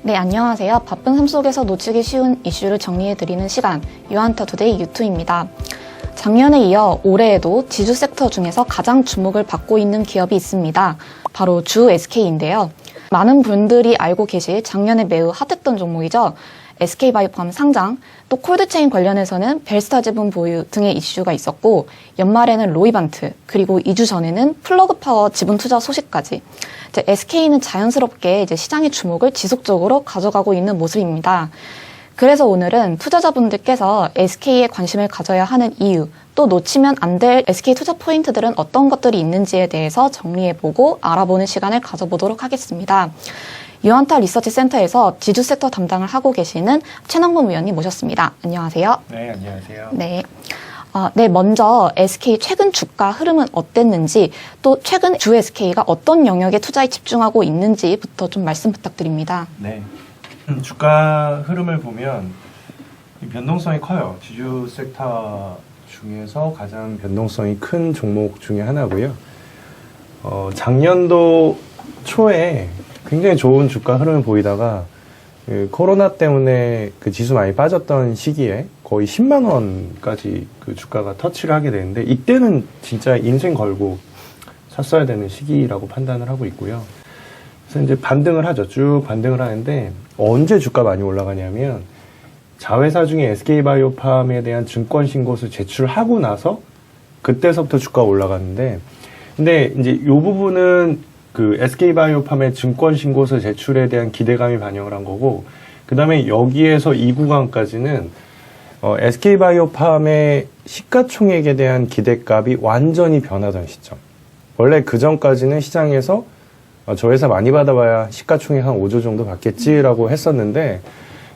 네, 안녕하세요. 바쁜 삶 속에서 놓치기 쉬운 이슈를 정리해드리는 시간, 유한타 투데이 유투입니다. 작년에 이어 올해에도 지주 섹터 중에서 가장 주목을 받고 있는 기업이 있습니다. 바로 주 SK인데요. 많은 분들이 알고 계실 작년에 매우 핫했던 종목이죠. SK바이오팜 상장, 또 콜드체인 관련해서는 벨스타 제품 보유 등의 이슈가 있었고, 연말에는 로이반트, 그리고 2주 전에는 플러그파워 지분 투자 소식까지. SK는 자연스럽게 시장의 주목을 지속적으로 가져가고 있는 모습입니다. 그래서 오늘은 투자자분들께서 SK에 관심을 가져야 하는 이유, 또 놓치면 안 될 SK 투자 포인트들은 어떤 것들이 있는지에 대해서 정리해보고 알아보는 시간을 가져보도록 하겠습니다. 유한타 리서치 센터에서 지주 섹터 담당을 하고 계시는 최남범 위원님 모셨습니다. 안녕하세요. 네, 안녕하세요. 네. 먼저 SK 최근 주가 흐름은 어땠는지, 또 최근 주 SK가 어떤 영역에 투자에 집중하고 있는지부터 좀 말씀 부탁드립니다. 네. 주가 흐름을 보면 변동성이 커요. 지주 섹터 중에서 가장 변동성이 큰 종목 중에 하나고요. 작년도 초에 굉장히 좋은 주가 흐름을 보이다가 그 코로나 때문에 그 지수 많이 빠졌던 시기에 거의 10만 원까지 그 주가가 터치를 하게 되는데, 이때는 진짜 인생 걸고 샀어야 되는 시기라고 판단을 하고 있고요. 그래서 이제 반등을 하죠. 쭉 반등을 하는데, 언제 주가 많이 올라가냐면 자회사 중에 SK바이오팜에 대한 증권 신고서 제출하고 나서 그때서부터 주가가 올라갔는데, 근데 이제 이 부분은 그 SK바이오팜의 증권 신고서 제출에 대한 기대감이 반영을 한 거고, 그 다음에 여기에서 이 구간까지는 SK바이오팜의 시가총액에 대한 기대값이 완전히 변하던 시점. 원래 그 전까지는 시장에서 저 회사 많이 받아봐야 시가총액 한 5조 정도 받겠지라고 했었는데,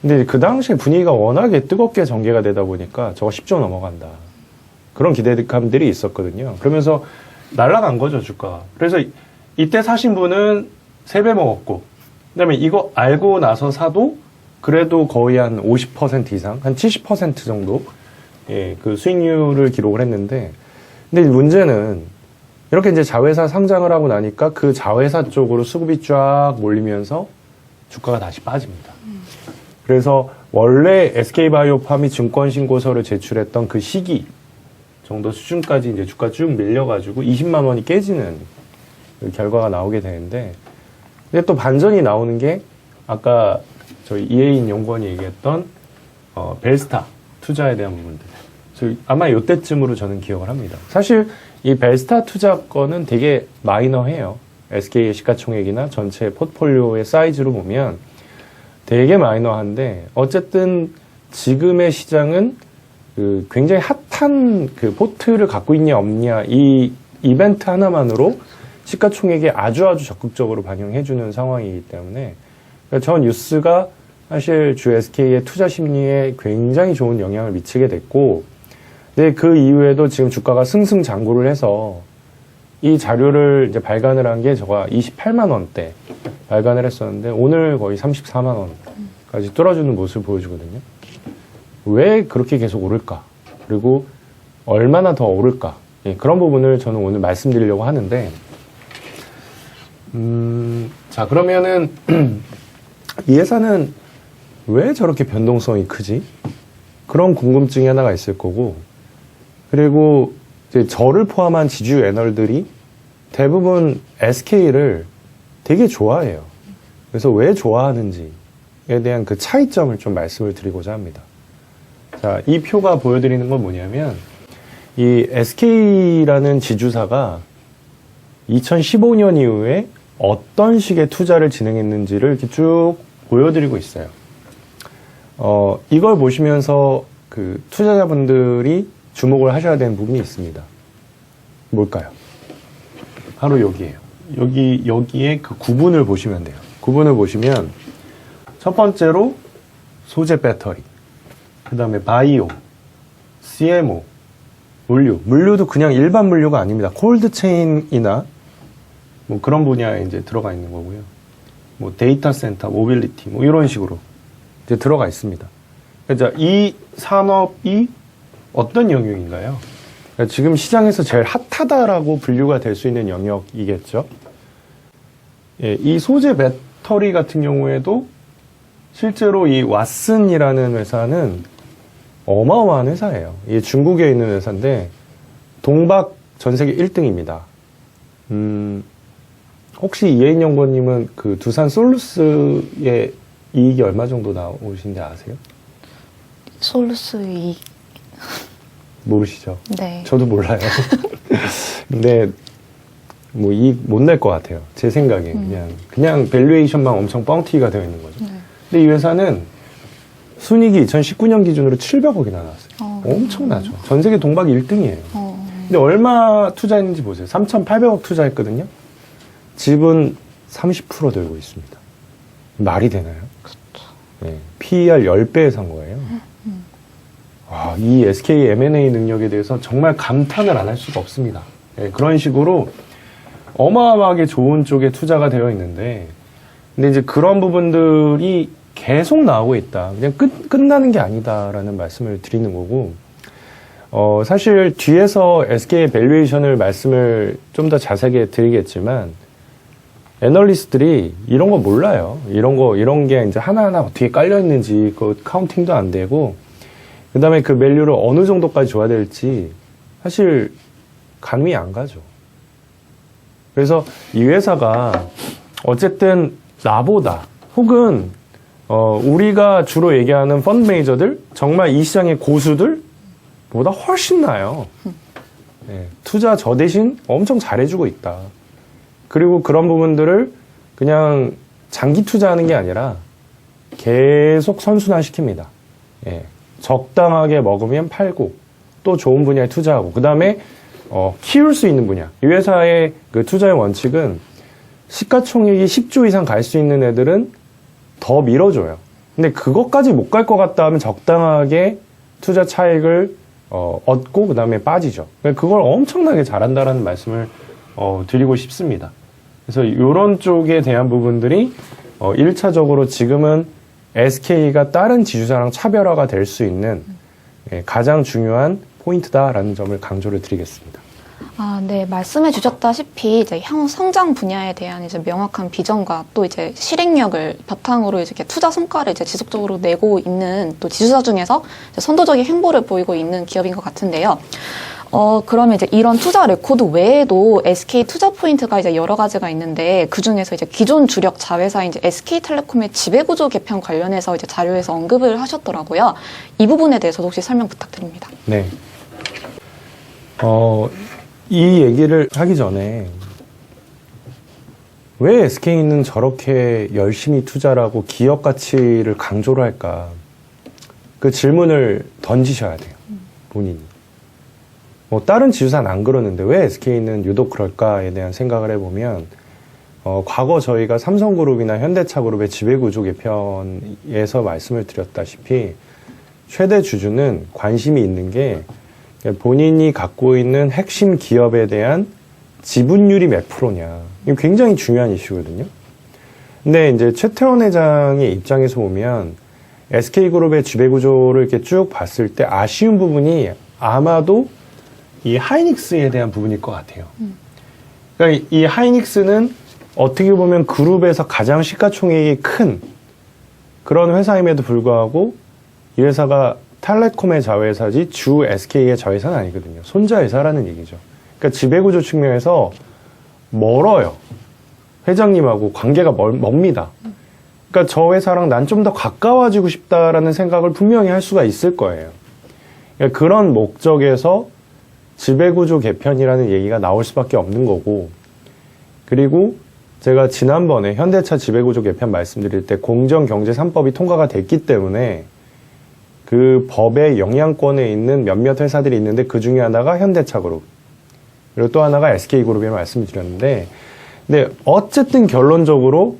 근데 그 당시에 분위기가 워낙에 뜨겁게 전개가 되다 보니까 저거 10조 넘어간다, 그런 기대감들이 있었거든요. 그러면서 날아간 거죠, 주가. 그래서 이때 사신 분은 3배 먹었고, 그 다음에 이거 알고 나서 사도 그래도 거의 한 50% 이상, 한 70% 정도, 그 수익률을 기록을 했는데, 근데 문제는 이렇게 이제 자회사 상장을 하고 나니까 그 자회사 쪽으로 수급이 쫙 몰리면서 주가가 다시 빠집니다. 그래서 원래 SK바이오팜이 증권신고서를 제출했던 그 시기 정도 수준까지 이제 주가 쭉 밀려가지고 20만 원이 깨지는 그 결과가 나오게 되는데, 근데 또 반전이 나오는 게 아까 저희 이혜인 연구원이 얘기했던 벨스타 투자에 대한 부분들. 아마 이때쯤으로 저는 기억을 합니다. 사실 이 벨스타 투자 건은 되게 마이너해요. SK의 시가총액이나 전체 포트폴리오의 사이즈로 보면 되게 마이너한데, 어쨌든 지금의 시장은 그 굉장히 핫한 그 포트를 갖고 있냐 없냐, 이 이벤트 하나만으로 시가총액에 아주 적극적으로 반영해주는 상황이기 때문에, 그러니까 저 뉴스가 사실 주 SK의 투자 심리에 굉장히 좋은 영향을 미치게 됐고, 근데 그 이후에도 지금 주가가 승승장구를 해서 이 자료를 이제 발간을 한 게 제가 28만 원대 발간을 했었는데, 오늘 거의 34만 원까지 뚫어주는 모습을 보여주거든요. 왜 그렇게 계속 오를까? 그리고 얼마나 더 오를까? 그런 부분을 저는 오늘 말씀드리려고 하는데, 자, 그러면은 이 회사는 왜 저렇게 변동성이 크지? 그런 궁금증이 하나가 있을 거고, 그리고 이제 저를 포함한 지주 애널들이 대부분 SK를 되게 좋아해요. 그래서 왜 좋아하는지에 대한 그 차이점을 좀 말씀을 드리고자 합니다. 자, 이 표가 보여드리는 건 뭐냐면, 이 SK라는 지주사가 2015년 이후에 어떤 식의 투자를 진행했는지를 이렇게 쭉 보여드리고 있어요. 이걸 보시면서 그 투자자분들이 주목을 하셔야 되는 부분이 있습니다. 뭘까요? 바로 여기에요. 여기에 그 구분을 보시면 돼요. 구분을 보시면 첫 번째로 소재 배터리, 그 다음에 바이오, CMO, 물류도 그냥 일반 물류가 아닙니다. 콜드체인이나 뭐 그런 분야에 이제 들어가 있는 거고요. 뭐 데이터 센터, 모빌리티, 뭐 이런 식으로 이제 들어가 있습니다. 그러니까 이 산업이 어떤 영역인가요? 그러니까 지금 시장에서 제일 핫하다라고 분류가 될 수 있는 영역이겠죠. 이 소재 배터리 같은 경우에도 실제로 이 왓슨이라는 회사는 어마어마한 회사예요. 이게 중국에 있는 회사인데 동박 전 세계 1등입니다. 혹시 이혜인 연구원님은 그 두산 솔루스의 이익이 얼마 정도 나오신지 아세요? 솔루스 이익. 모르시죠? 네. 저도 몰라요. 근데 뭐 이익 못 낼 것 같아요. 제 생각에 그냥 밸류에이션만 엄청 뻥튀기가 되어 있는 거죠. 네. 근데 이 회사는 순이익이 2019년 기준으로 700억이나 나왔어요. 엄청나죠. 전 세계 동박 1등이에요. 근데 얼마 투자했는지 보세요. 3,800억 투자했거든요. 지분 30% 들고 있습니다. 말이 되나요? 그렇죠. 네, PER 10배에 산 거예요. 와, 이 SK M&A 능력에 대해서 정말 감탄을 안 할 수가 없습니다. 네, 그런 식으로 어마어마하게 좋은 쪽에 투자가 되어 있는데, 근데 이제 그런 부분들이 계속 나오고 있다. 그냥 끝나는 게 아니다라는 말씀을 드리는 거고, 사실 뒤에서 SK의 밸류에이션을 말씀을 좀 더 자세하게 드리겠지만, 애널리스트들이 이런 거 몰라요. 이런 게 이제 하나하나 어떻게 깔려있는지, 그 카운팅도 안 되고, 그 다음에 그 밸류를 어느 정도까지 줘야 될지, 사실, 가늠이 안 가죠. 그래서 이 회사가, 어쨌든, 나보다, 혹은, 우리가 주로 얘기하는 펀드 매니저들, 정말 이 시장의 고수들, 보다 훨씬 나아요. 네, 투자 저 대신 엄청 잘해주고 있다. 그리고 그런 부분들을 그냥 장기 투자하는 게 아니라 계속 선순환시킵니다. 예, 적당하게 먹으면 팔고 또 좋은 분야에 투자하고 그 다음에 키울 수 있는 분야. 이 회사의 그 투자의 원칙은 시가총액이 10조 이상 갈 수 있는 애들은 더 밀어줘요. 근데 그것까지 못 갈 것 같다 하면 적당하게 투자 차익을 얻고 그 다음에 빠지죠. 그걸 엄청나게 잘한다라는 말씀을 드리고 싶습니다. 그래서 이런 쪽에 대한 부분들이 1차적으로 지금은 SK가 다른 지주사랑 차별화가 될 수 있는 가장 중요한 포인트다라는 점을 강조를 드리겠습니다. 네, 말씀해 주셨다시피 이제 향후 성장 분야에 대한 이제 명확한 비전과 또 이제 실행력을 바탕으로 이제 이렇게 투자 성과를 이제 지속적으로 내고 있는 또 지주사 중에서 이제 선도적인 행보를 보이고 있는 기업인 것 같은데요. 그러면 이제 이런 투자 레코드 외에도 SK 투자 포인트가 이제 여러 가지가 있는데 그 중에서 이제 기존 주력 자회사인 이제 SK텔레콤의 지배구조 개편 관련해서 이제 자료에서 언급을 하셨더라고요. 이 부분에 대해서도 혹시 설명 부탁드립니다. 네. 이 얘기를 하기 전에 왜 SK는 저렇게 열심히 투자를 하고 기업 가치를 강조를 할까? 그 질문을 던지셔야 돼요. 본인이. 다른 지주사는 안 그러는데 왜 SK는 유독 그럴까에 대한 생각을 해보면 과거 저희가 삼성그룹이나 현대차그룹의 지배구조 개편에서 말씀을 드렸다시피 최대 주주는 관심이 있는 게 본인이 갖고 있는 핵심 기업에 대한 지분율이 몇 프로냐. 이거 굉장히 중요한 이슈거든요. 근데 이제 최태원 회장의 입장에서 보면 SK그룹의 지배구조를 이렇게 쭉 봤을 때 아쉬운 부분이 아마도 이 하이닉스에 대한 부분일 것 같아요. 그러니까 이 하이닉스는 어떻게 보면 그룹에서 가장 시가총액이 큰 그런 회사임에도 불구하고 이 회사가 텔레콤의 자회사지 주 SK의 자회사는 아니거든요. 손자회사라는 얘기죠. 그러니까 지배구조 측면에서 멀어요. 회장님하고 관계가 멉니다. 그러니까 저 회사랑 난 좀 더 가까워지고 싶다라는 생각을 분명히 할 수가 있을 거예요. 그러니까 그런 목적에서 지배구조 개편이라는 얘기가 나올 수밖에 없는 거고, 그리고 제가 지난번에 현대차 지배구조 개편 말씀드릴 때 공정경제 3법이 통과가 됐기 때문에 그 법의 영향권에 있는 몇몇 회사들이 있는데 그 중에 하나가 현대차그룹, 그리고 또 하나가 SK그룹이라고 말씀을 드렸는데, 근데 어쨌든 결론적으로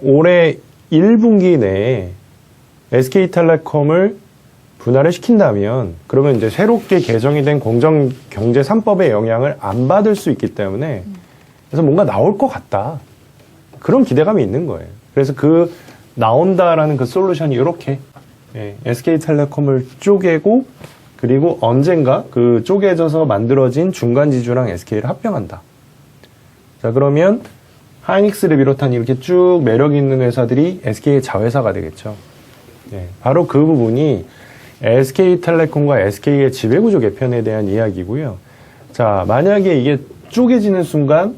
올해 1분기 내에 SK텔레콤을 분할을 시킨다면 그러면 이제 새롭게 개정이 된 공정경제 3법의 영향을 안 받을 수 있기 때문에 그래서 뭔가 나올 것 같다. 그런 기대감이 있는 거예요. 그래서 그 나온다라는 그 솔루션이 이렇게 SK텔레콤을 쪼개고 그리고 언젠가 그 쪼개져서 만들어진 중간지주랑 SK를 합병한다. 자, 그러면 하이닉스를 비롯한 이렇게 쭉 매력 있는 회사들이 SK의 자회사가 되겠죠. 예, 바로 그 부분이 SK텔레콤과 SK의 지배구조 개편에 대한 이야기고요. 자, 만약에 이게 쪼개지는 순간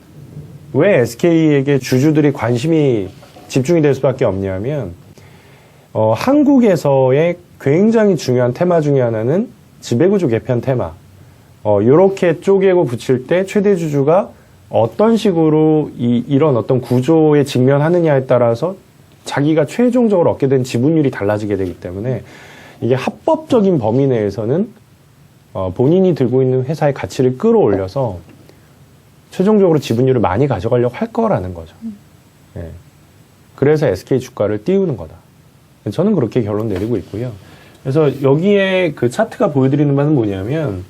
왜 SK에게 주주들이 관심이 집중이 될 수밖에 없냐면 한국에서의 굉장히 중요한 테마 중에 하나는 지배구조 개편 테마. 요렇게 쪼개고 붙일 때 최대 주주가 어떤 식으로 이런 어떤 구조에 직면하느냐에 따라서 자기가 최종적으로 얻게 된 지분율이 달라지게 되기 때문에 이게 합법적인 범위 내에서는 본인이 들고 있는 회사의 가치를 끌어올려서 최종적으로 지분율을 많이 가져가려고 할 거라는 거죠. 예. 그래서 SK 주가를 띄우는 거다. 저는 그렇게 결론 내리고 있고요. 그래서 여기에 그 차트가 보여드리는 바는 뭐냐면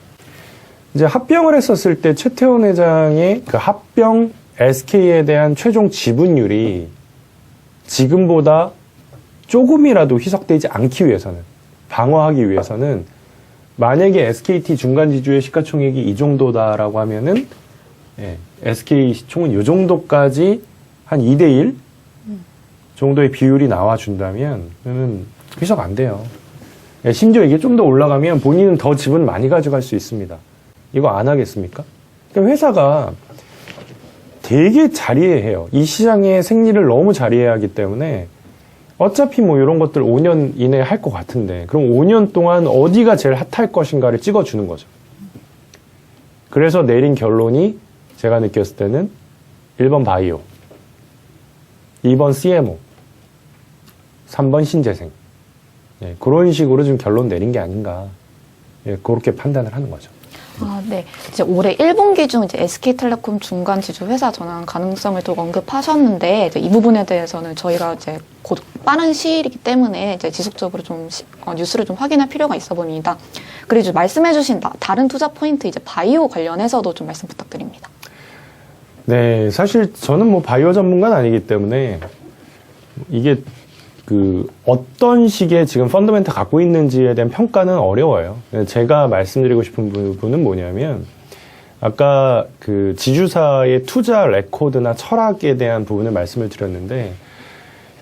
이제 합병을 했었을 때 최태원 회장의 그 합병 SK에 대한 최종 지분율이 지금보다 조금이라도 희석되지 않기 위해서는, 방어하기 위해서는 만약에 SKT 중간지주의 시가총액이 이 정도다라고 하면은 SK 시총은 이 정도까지 한 2대1 정도의 비율이 나와준다면 그는 희석 안 돼요. 심지어 이게 좀 더 올라가면 본인은 더 지분 많이 가져갈 수 있습니다. 이거 안 하겠습니까? 그러니까 회사가 되게 자리해요. 이 시장의 생리를 너무 자리해야 하기 때문에 어차피 뭐 이런 것들 5년 이내에 할 것 같은데 그럼 5년 동안 어디가 제일 핫할 것인가를 찍어주는 거죠. 그래서 내린 결론이 제가 느꼈을 때는 1번 바이오, 2번 CMO, 3번 신재생. 그런 식으로 좀 결론 내린 게 아닌가. 그렇게 판단을 하는 거죠. 네. 이제 올해 1분기 중 이제 SK텔레콤 중간 지주 회사 전환 가능성을 또 언급하셨는데 이제 이 부분에 대해서는 저희가 이제 곧 빠른 시일이기 때문에 이제 지속적으로 좀 뉴스를 좀 확인할 필요가 있어 보입니다. 그리고 이제 말씀해주신 다른 투자 포인트 이제 바이오 관련해서도 좀 말씀 부탁드립니다. 네, 사실 저는 뭐 바이오 전문가는 아니기 때문에 이게 어떤 식의 지금 펀더멘트 갖고 있는지에 대한 평가는 어려워요. 제가 말씀드리고 싶은 부분은 뭐냐면, 아까 그 지주사의 투자 레코드나 철학에 대한 부분을 말씀을 드렸는데,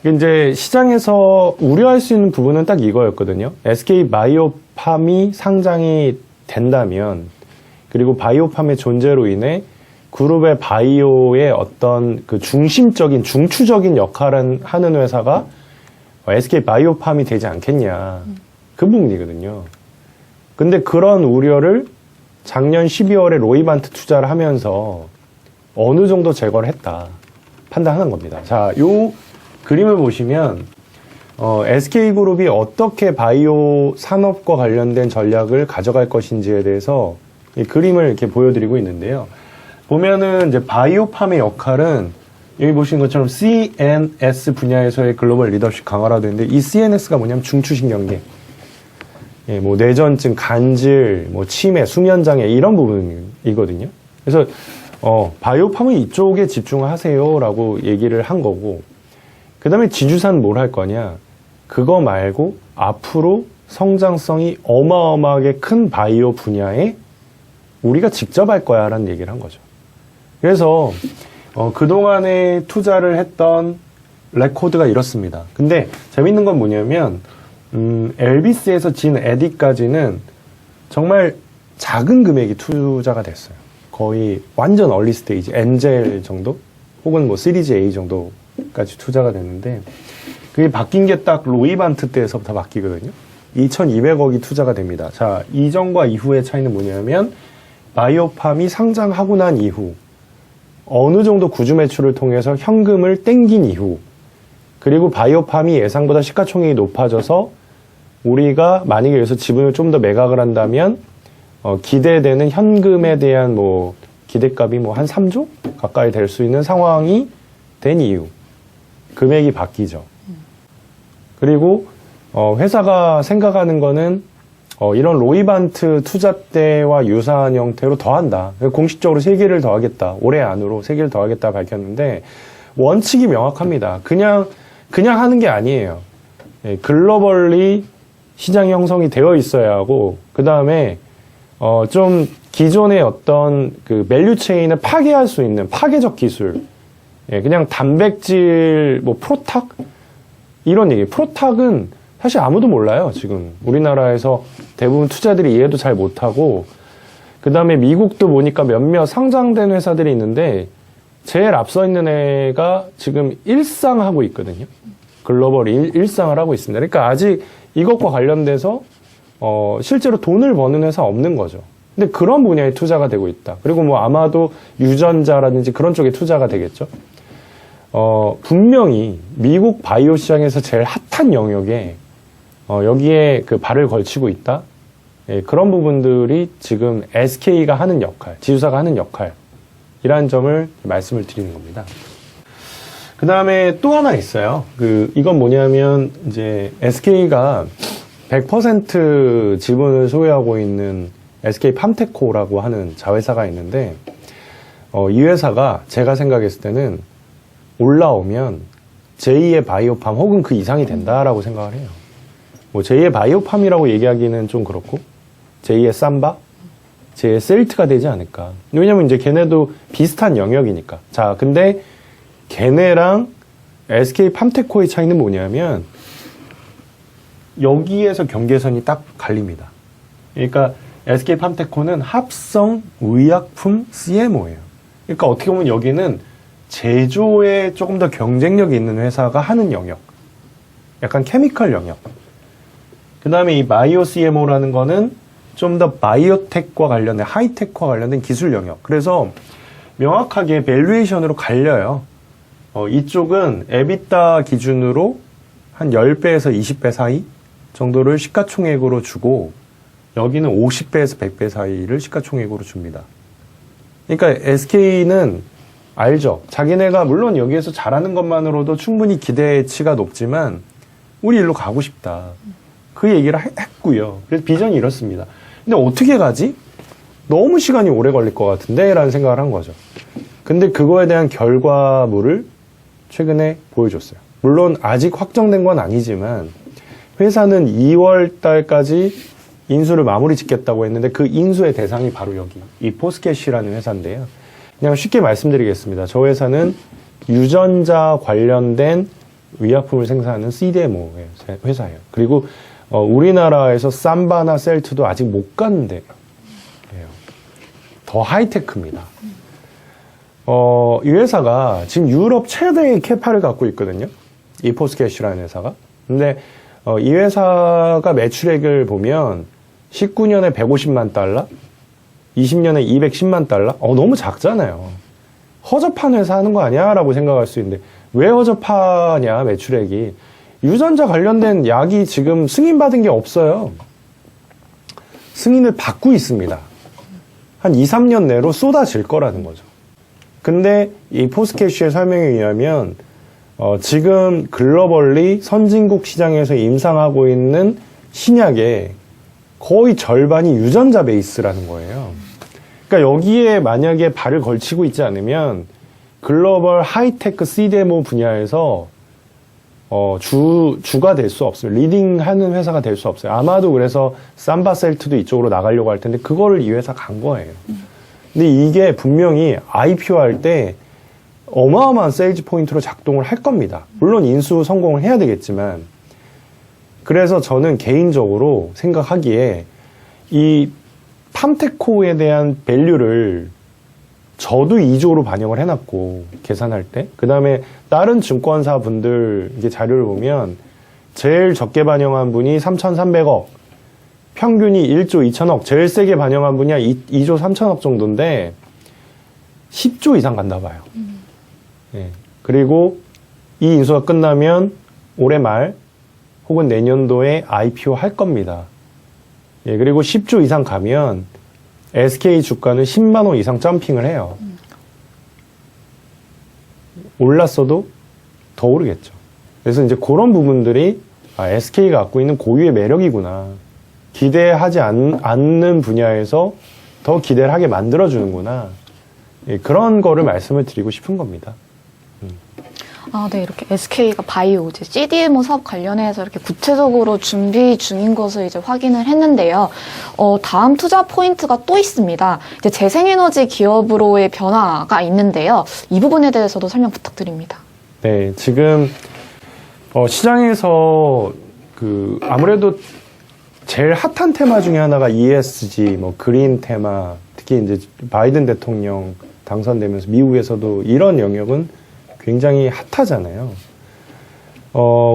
이제 시장에서 우려할 수 있는 부분은 딱 이거였거든요. SK 바이오팜이 상장이 된다면, 그리고 바이오팜의 존재로 인해 그룹의 바이오의 어떤 그 중심적인, 중추적인 역할을 하는 회사가 SK 바이오팜이 되지 않겠냐. 그 부분이거든요. 근데 그런 우려를 작년 12월에 로이반트 투자를 하면서 어느 정도 제거를 했다. 판단하는 겁니다. 자, 요 그림을 보시면, SK그룹이 어떻게 바이오 산업과 관련된 전략을 가져갈 것인지에 대해서 이 그림을 이렇게 보여드리고 있는데요. 보면은 이제 바이오팜의 역할은 여기 보시는 것처럼 CNS 분야에서의 글로벌 리더십 강화라고 되는데 이 CNS가 뭐냐면 중추신경계, 뭐 뇌전증, 간질, 뭐 치매, 수면장애 이런 부분이거든요. 그래서 바이오팜은 이쪽에 집중하세요라고 얘기를 한 거고, 그 다음에 지주사는 뭘 할 거냐? 그거 말고 앞으로 성장성이 어마어마하게 큰 바이오 분야에 우리가 직접 할 거야라는 얘기를 한 거죠. 그래서 그동안에 투자를 했던 레코드가 이렇습니다. 근데 재밌는 건 뭐냐면 엘비스에서 진 에디까지는 정말 작은 금액이 투자가 됐어요. 거의 완전 얼리 스테이지, 엔젤 정도? 혹은 뭐 시리즈 A 정도까지 투자가 됐는데 그게 바뀐 게 딱 로이반트 때에서부터 바뀌거든요. 2,200억이 투자가 됩니다. 자, 이전과 이후의 차이는 뭐냐면 바이오팜이 상장하고 난 이후 어느 정도 구주 매출을 통해서 현금을 땡긴 이후, 그리고 바이오팜이 예상보다 시가총액이 높아져서 우리가 만약에 여기서 지분을 좀 더 매각을 한다면 기대되는 현금에 대한 뭐 기대값이 뭐 한 3조 가까이 될 수 있는 상황이 된 이유, 금액이 바뀌죠. 그리고 회사가 생각하는 거는 이런 로이반트 투자 때와 유사한 형태로 더한다. 공식적으로 3개를 더하겠다. 올해 안으로 3개를 더하겠다 밝혔는데 원칙이 명확합니다. 그냥 하는 게 아니에요. 글로벌리 시장 형성이 되어 있어야 하고, 그 다음에 좀 기존의 어떤 그 밸류 체인을 파괴할 수 있는 파괴적 기술, 예, 그냥 단백질, 뭐, 프로탁? 이런 얘기. 프로탁은 사실 아무도 몰라요, 지금. 우리나라에서 대부분 투자들이 이해도 잘 못하고, 그 다음에 미국도 보니까 몇몇 상장된 회사들이 있는데, 제일 앞서 있는 애가 지금 일상하고 있거든요. 글로벌 일상을 하고 있습니다. 그러니까 아직 이것과 관련돼서, 실제로 돈을 버는 회사 없는 거죠. 근데 그런 분야에 투자가 되고 있다. 그리고 뭐 아마도 유전자라든지 그런 쪽에 투자가 되겠죠. 분명히 미국 바이오 시장에서 제일 핫한 영역에 여기에 그 발을 걸치고 있다. 예, 그런 부분들이 지금 SK가 하는 역할, 지주사가 하는 역할이라는 점을 말씀을 드리는 겁니다. 그 다음에 또 하나 있어요. 이건 뭐냐면 이제 SK가 100% 지분을 소유하고 있는 SK 팜테코라고 하는 자회사가 있는데 이 회사가 제가 생각했을 때는 올라오면 제2의 바이오팜 혹은 그 이상이 된다라고 생각을 해요. 뭐 제2의 바이오팜이라고 얘기하기는 좀 그렇고 제2의 삼바, 제2의 셀트가 되지 않을까. 왜냐면 이제 걔네도 비슷한 영역이니까. 자, 근데 걔네랑 SK 팜테코의 차이는 뭐냐면 여기에서 경계선이 딱 갈립니다. 그러니까 SK 팜테코는 합성 의약품 CMO예요. 그러니까 어떻게 보면 여기는 제조에 조금 더 경쟁력이 있는 회사가 하는 영역. 약간 케미컬 영역. 그 다음에 이 바이오 CMO라는 거는 좀 더 바이오텍과 관련된, 하이텍과 관련된 기술 영역. 그래서 명확하게 밸류에이션으로 갈려요. 이쪽은 에비타 기준으로 한 10배에서 20배 사이 정도를 시가총액으로 주고 여기는 50배에서 100배 사이를 시가총액으로 줍니다. 그러니까 SK는 알죠. 자기네가 물론 여기에서 잘하는 것만으로도 충분히 기대치가 높지만 우리 일로 가고 싶다. 그 얘기를 했고요. 그래서 비전이 이렇습니다. 근데 어떻게 가지? 너무 시간이 오래 걸릴 것 같은데? 라는 생각을 한 거죠. 근데 그거에 대한 결과물을 최근에 보여줬어요. 물론 아직 확정된 건 아니지만 회사는 2월 달까지 인수를 마무리 짓겠다고 했는데 그 인수의 대상이 바로 여기 이 포스캐시라는 회사인데요. 그냥 쉽게 말씀드리겠습니다. 저 회사는 유전자 관련된 의약품을 생산하는 CDMO 회사예요. 그리고 우리나라에서 삼바나 셀트도 아직 못 갔는데 더 하이테크입니다. 이 회사가 지금 유럽 최대의 캐파를 갖고 있거든요. 이 포스캐시라는 회사가. 근데 이 회사가 매출액을 보면 19년에 150만 달러, 20년에 210만 달러? 너무 작잖아요. 허접한 회사 하는 거 아니야? 라고 생각할 수 있는데 왜 허접하냐 매출액이. 유전자 관련된 약이 지금 승인받은 게 없어요. 승인을 받고 있습니다. 한 2, 3년 내로 쏟아질 거라는 거죠. 근데 이 포스캐시의 설명에 의하면 지금 글로벌리 선진국 시장에서 임상하고 있는 신약의 거의 절반이 유전자 베이스라는 거예요. 그러니까 여기에 만약에 발을 걸치고 있지 않으면 글로벌 하이테크 CDMO 분야에서 주가 될 수 없어요. 리딩하는 회사가 될 수 없어요. 아마도 그래서 삼바셀트도 이쪽으로 나가려고 할 텐데 그거를 이 회사 간 거예요. 근데 이게 분명히 IPO 할 때 어마어마한 세일즈 포인트로 작동을 할 겁니다. 물론 인수 성공을 해야 되겠지만 그래서 저는 개인적으로 생각하기에 이 팜테코에 대한 밸류를 저도 2조로 반영을 해놨고 계산할 때 그 다음에 다른 증권사 분들 이게 자료를 보면 제일 적게 반영한 분이 3,300억 평균이 1조 2천억 제일 세게 반영한 분이 2조 3천억 정도인데 10조 이상 간다 봐요. 예. 그리고 이 인수가 끝나면 올해 말 혹은 내년도에 IPO 할 겁니다. 예. 그리고 10조 이상 가면 SK 주가는 10만 원 이상 점핑을 해요. 올랐어도 더 오르겠죠. 그래서 이제 그런 부분들이 SK가 갖고 있는 고유의 매력이구나. 기대하지 않는 분야에서 더 기대를 하게 만들어주는구나. 예, 그런 거를 말씀을 드리고 싶은 겁니다. 아, 네. 이렇게 SK가 바이오, 이제 CDMO 사업 관련해서 이렇게 구체적으로 준비 중인 것을 이제 확인을 했는데요. 다음 투자 포인트가 또 있습니다. 이제 재생에너지 기업으로의 변화가 있는데요. 이 부분에 대해서도 설명 부탁드립니다. 네, 지금 시장에서 아무래도 제일 핫한 테마 중에 하나가 ESG, 뭐 그린 테마, 특히 이제 바이든 대통령 당선되면서 미국에서도 이런 영역은 굉장히 핫하잖아요.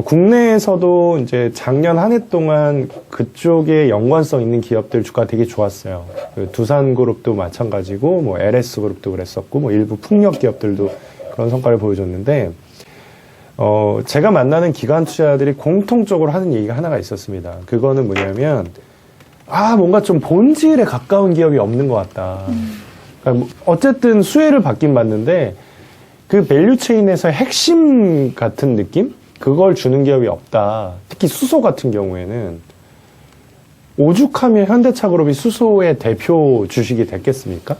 국내에서도 이제 작년 한 해 동안 그쪽에 연관성 있는 기업들 주가 되게 좋았어요. 두산그룹도 마찬가지고, 뭐 LS그룹도 그랬었고, 뭐 일부 풍력 기업들도 그런 성과를 보여줬는데, 제가 만나는 기관 투자자들이 공통적으로 하는 얘기가 하나가 있었습니다. 그거는 뭐냐면, 뭔가 좀 본질에 가까운 기업이 없는 것 같다. 그러니까 어쨌든 수혜를 받긴 받는데, 그 밸류체인에서 핵심 같은 느낌? 그걸 주는 기업이 없다. 특히 수소 같은 경우에는 오죽하면 현대차그룹이 수소의 대표 주식이 됐겠습니까?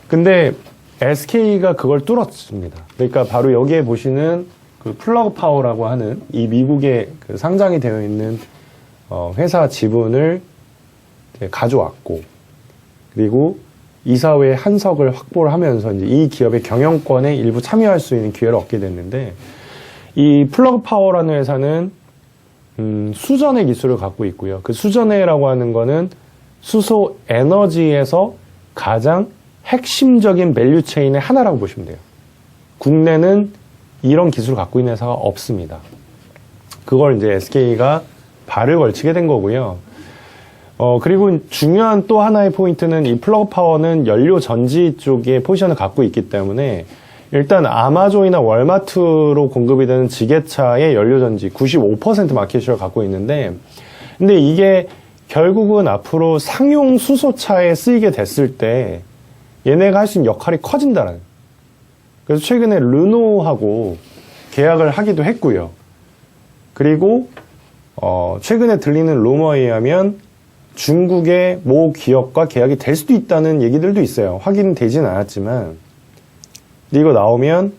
근데 SK가 그걸 뚫었습니다. 그러니까 바로 여기에 보시는 그 플러그 파워라고 하는 이 미국에 그 상장이 되어 있는 회사 지분을 가져왔고, 그리고 이사회 한석을 확보를 하면서 이제 이 기업의 경영권에 일부 참여할 수 있는 기회를 얻게 됐는데, 이 플러그 파워라는 회사는 수전의 기술을 갖고 있고요. 그 수전해라고 하는 거는 수소 에너지에서 가장 핵심적인 밸류 체인의 하나라고 보시면 돼요. 국내는 이런 기술을 갖고 있는 회사가 없습니다. 그걸 이제 SK가 발을 걸치게 된 거고요. 그리고 중요한 또 하나의 포인트는 이 플러그 파워는 연료 전지 쪽에 포지션을 갖고 있기 때문에 일단 아마존이나 월마트로 공급이 되는 지게차의 연료 전지 95% 마켓시를 갖고 있는데, 근데 이게 결국은 앞으로 상용 수소차에 쓰이게 됐을 때 얘네가 할 수 있는 역할이 커진다는. 그래서 최근에 르노하고 계약을 하기도 했고요. 그리고 최근에 들리는 루머에 의하면 중국의 모 기업과 계약이 될 수도 있다는 얘기들도 있어요. 확인되진 않았지만. 근데 이거 나오면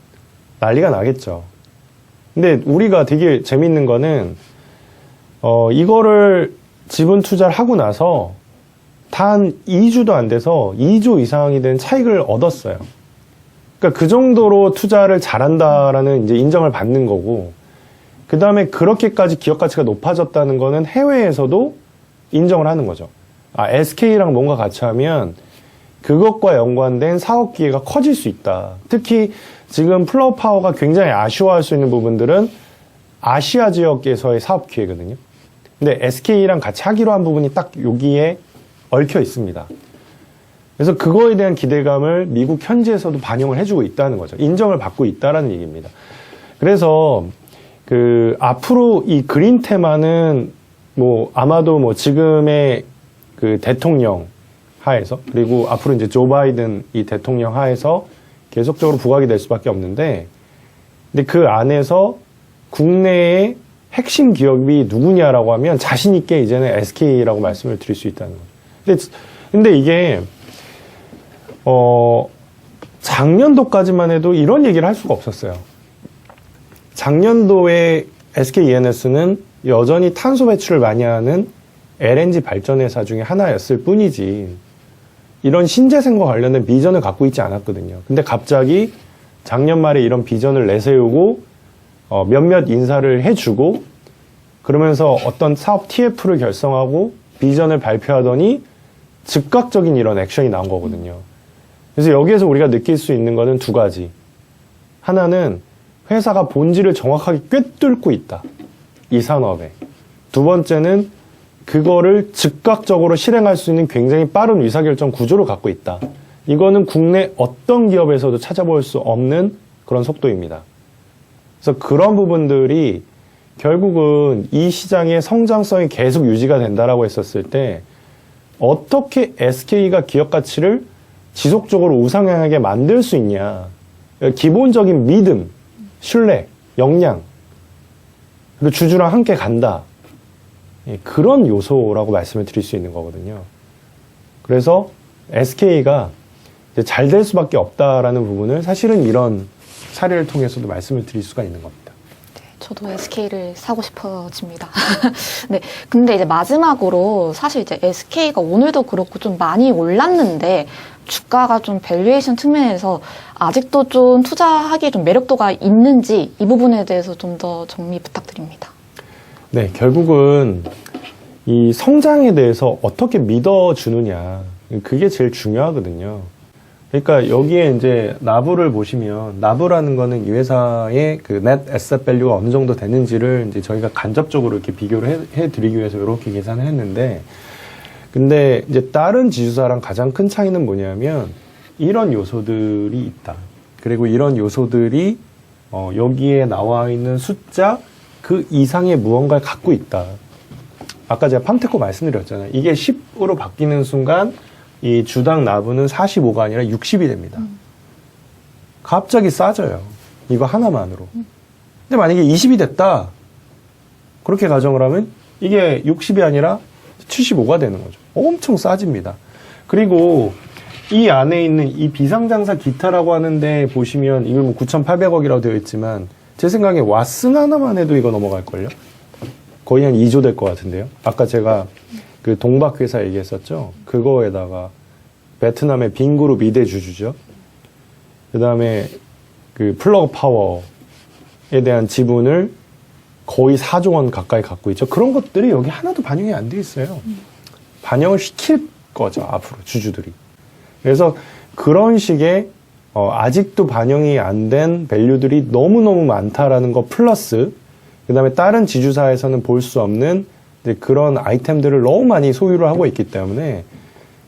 난리가 나겠죠. 근데 우리가 되게 재밌는 거는, 이거를 지분 투자를 하고 나서 단 2주도 안 돼서 2조 이상이 된 차익을 얻었어요. 그러니까 그 정도로 투자를 잘한다라는 이제 인정을 받는 거고, 그 다음에 그렇게까지 기업 가치가 높아졌다는 거는 해외에서도 인정을 하는 거죠. SK랑 뭔가 같이 하면 그것과 연관된 사업 기회가 커질 수 있다. 특히 지금 플러그 파워가 굉장히 아쉬워할 수 있는 부분들은 아시아 지역에서의 사업 기회거든요. 근데 SK랑 같이 하기로 한 부분이 딱 여기에 얽혀 있습니다. 그래서 그거에 대한 기대감을 미국 현지에서도 반영을 해주고 있다는 거죠. 인정을 받고 있다라는 얘기입니다. 그래서 앞으로 이 그린 테마는 아마도 지금의 그 대통령 하에서, 그리고 앞으로 이제 조 바이든 이 대통령 하에서 계속적으로 부각이 될 수밖에 없는데, 근데 그 안에서 국내의 핵심 기업이 누구냐라고 하면 자신있게 이제는 SK라고 말씀을 드릴 수 있다는 거죠. 근데 이게, 작년도까지만 해도 이런 얘기를 할 수가 없었어요. 작년도에 SK E&S는 여전히 탄소 배출을 많이 하는 LNG 발전 회사 중에 하나였을 뿐이지 이런 신재생과 관련된 비전을 갖고 있지 않았거든요. 근데 갑자기 작년 말에 이런 비전을 내세우고 몇몇 인사를 해주고 그러면서 어떤 사업 TF를 결성하고 비전을 발표하더니 즉각적인 이런 액션이 나온 거거든요. 그래서 여기에서 우리가 느낄 수 있는 거는 두 가지. 하나는 회사가 본질을 정확하게 꿰뚫고 있다. 이 산업에. 두 번째는 그거를 즉각적으로 실행할 수 있는 굉장히 빠른 의사결정 구조를 갖고 있다. 이거는 국내 어떤 기업에서도 찾아볼 수 없는 그런 속도입니다. 그래서 그런 부분들이 결국은 이 시장의 성장성이 계속 유지가 된다라고 했었을 때 어떻게 SK가 기업 가치를 지속적으로 우상향하게 만들 수 있냐. 기본적인 믿음, 신뢰, 역량, 그리고 주주랑 함께 간다. 그런 요소라고 말씀을 드릴 수 있는 거거든요. 그래서 SK가 잘 될 수밖에 없다라는 부분을 사실은 이런 사례를 통해서도 말씀을 드릴 수가 있는 겁니다. 저도 SK를 사고 싶어집니다. 네. 근데 이제 마지막으로 사실 이제 SK가 오늘도 그렇고 좀 많이 올랐는데 주가가 좀 밸류에이션 측면에서 아직도 좀 투자하기에 좀 매력도가 있는지 이 부분에 대해서 좀 더 정리 부탁드립니다. 네, 결국은 이 성장에 대해서 어떻게 믿어주느냐. 그게 제일 중요하거든요. 그러니까 여기에 이제 나부를 보시면 나부라는 거는 이 회사의 그 net asset value가 어느 정도 되는지를 이제 저희가 간접적으로 이렇게 비교를 해드리기 위해서 이렇게 계산을 했는데, 근데 이제 다른 지주사랑 가장 큰 차이는 뭐냐면 이런 요소들이 있다. 그리고 이런 요소들이 여기에 나와 있는 숫자 그 이상의 무언가를 갖고 있다. 아까 제가 팜테코 말씀드렸잖아요. 이게 10으로 바뀌는 순간 이 주당 나부는 45가 아니라 60이 됩니다. 갑자기 싸져요. 이거 하나만으로. 근데 만약에 20이 됐다. 그렇게 가정을 하면 이게 60이 아니라 75가 되는 거죠. 엄청 싸집니다. 그리고 이 안에 있는 이 비상장사 기타라고 하는데 보시면 이걸 뭐 9,800억이라고 되어 있지만 제 생각에 왓슨 하나만 해도 이거 넘어갈걸요? 거의 한 2조 될 것 같은데요. 아까 제가 그 동박회사 얘기했었죠. 그거에다가 베트남의 빈그룹 2대 주주죠. 그 다음에 그 플러그 파워에 대한 지분을 거의 4조 원 가까이 갖고 있죠. 그런 것들이 여기 하나도 반영이 안 돼 있어요. 반영을 시킬 거죠, 앞으로 주주들이. 그래서 그런 식의 아직도 반영이 안 된 밸류들이 너무너무 많다라는 거 플러스 그 다음에 다른 지주사에서는 볼 수 없는 이제 그런 아이템들을 너무 많이 소유를 하고 있기 때문에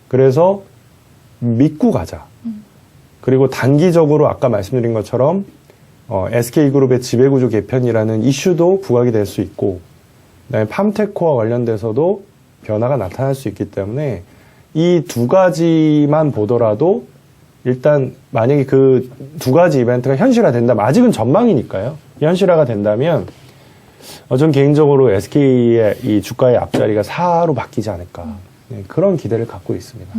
그래서 믿고 가자. 그리고 단기적으로 아까 말씀드린 것처럼 SK그룹의 지배구조 개편이라는 이슈도 부각이 될 수 있고 그다음에 팜테코와 관련돼서도 변화가 나타날 수 있기 때문에 이 두 가지만 보더라도 일단 만약에 그 두 가지 이벤트가 현실화된다면 아직은 전망이니까요. 현실화가 된다면 전 개인적으로 SK의 이 주가의 앞자리가 4로 바뀌지 않을까 네, 그런 기대를 갖고 있습니다.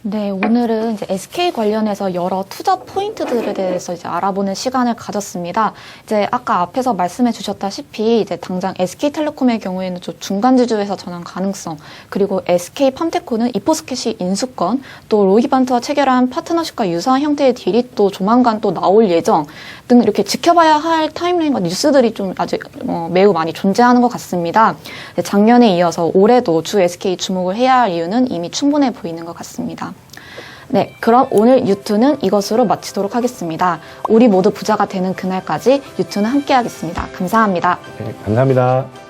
네, 오늘은 이제 SK 관련해서 여러 투자 포인트들에 대해서 이제 알아보는 시간을 가졌습니다. 이제 아까 앞에서 말씀해 주셨다시피 이제 당장 SK텔레콤의 경우에는 좀 중간 지주에서 전환 가능성, 그리고 SK팜테코는 이포스켓이 인수권, 또 로이반트와 체결한 파트너십과 유사한 형태의 딜이 또 조만간 또 나올 예정 등 이렇게 지켜봐야 할 타임라인과 뉴스들이 좀 아직 매우 많이 존재하는 것 같습니다. 작년에 이어서 올해도 주 SK 주목을 해야 할 이유는 이미 충분해 보이는 것 같습니다. 네, 그럼 오늘 유튜는 이것으로 마치도록 하겠습니다. 우리 모두 부자가 되는 그날까지 유튜는 함께 하겠습니다. 감사합니다. 네, 감사합니다.